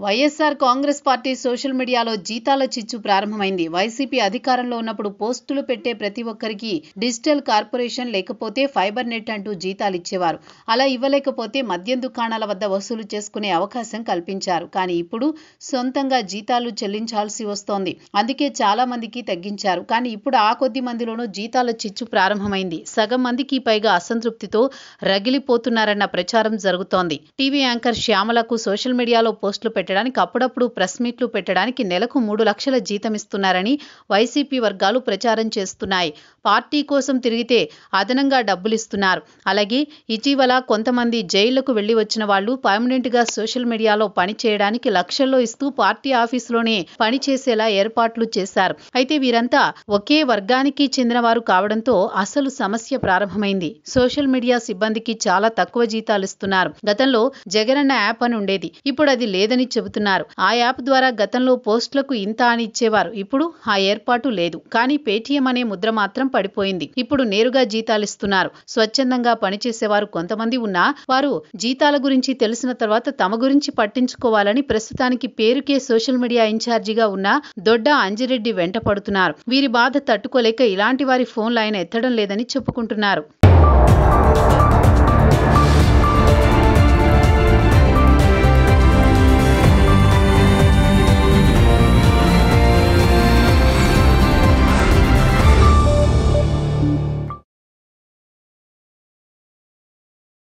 YSR Congress party social మీడియాలో జీతాల చిచ్చు ప్రారంభమైంది. వైసీపీ అధికారంలో ఉన్నప్పుడు పోస్టులు పెట్టే ప్రతి ఒక్కరికి డిజిటల్ కార్పొరేషన్ లేకపోతే ఫైబర్ నెట్ అంటూ జీతాలు ఇచ్చేవారు. అలా ఇవ్వలేకపోతే మద్యం దుకాణాల వద్ద వసూలు చేసుకునే అవకాశం కల్పించారు. కానీ ఇప్పుడు సొంతంగా జీతాలు చెల్లించాల్సి వస్తోంది. అందుకే చాలా మందికి తగ్గించారు. కానీ ఇప్పుడు ఆ కొద్ది మందిలోనూ జీతాల చిచ్చు ప్రారంభమైంది. సగం మందికి పైగా అసంతృప్తితో రగిలిపోతున్నారన్న ప్రచారం జరుగుతోంది. టీవీ యాంకర్ శ్యామలకు సోషల్ మీడియాలో పోస్టులు పెట్టడానికి అప్పుడప్పుడు ప్రెస్ మీట్లు పెట్టడానికి నెలకు 3 లక్షల జీతం ఇస్తున్నారని వైసీపీ వర్గాలు ప్రచారం చేస్తున్నాయి. పార్టీ కోసం తిరిగితే అదనంగా డబ్బులిస్తున్నారు. అలాగే ఇటీవల కొంతమంది జైళ్లకు వెళ్లి వచ్చిన వాళ్లు పర్మనెంట్ గా సోషల్ మీడియాలో పని చేయడానికి లక్షల్లో ఇస్తూ పార్టీ ఆఫీసులోనే పనిచేసేలా ఏర్పాట్లు చేశారు. అయితే వీరంతా ఒకే వర్గానికి చెందినవారు కావడంతో అసలు సమస్య ప్రారంభమైంది. సోషల్ మీడియా సిబ్బందికి చాలా తక్కువ జీతాలు ఇస్తున్నారు. గతంలో జగనన్న యాప్ అని ఉండేది. ఇప్పుడు అది లేదని చెబుతున్నారు. ఆ యాప్ ద్వారా గతంలో పోస్టులకు ఇంత అని ఇచ్చేవారు. ఇప్పుడు ఆ ఏర్పాటు లేదు. కానీ పేటీఎం అనే ముద్ర మాత్రం పడిపోయింది. ఇప్పుడు నేరుగా జీతాలిస్తున్నారు. స్వచ్ఛందంగా పనిచేసేవారు కొంతమంది ఉన్నా వారు జీతాల గురించి తెలిసిన తర్వాత తమ గురించి పట్టించుకోవాలని ప్రస్తుతానికి పేరుకే సోషల్ మీడియా ఇన్ఛార్జిగా ఉన్న దొడ్డ అంజిరెడ్డి వెంట పడుతున్నారు. వీరి బాధ తట్టుకోలేక ఇలాంటి వారి ఫోన్లు ఆయన ఎత్తడం లేదని చెప్పుకుంటున్నారు.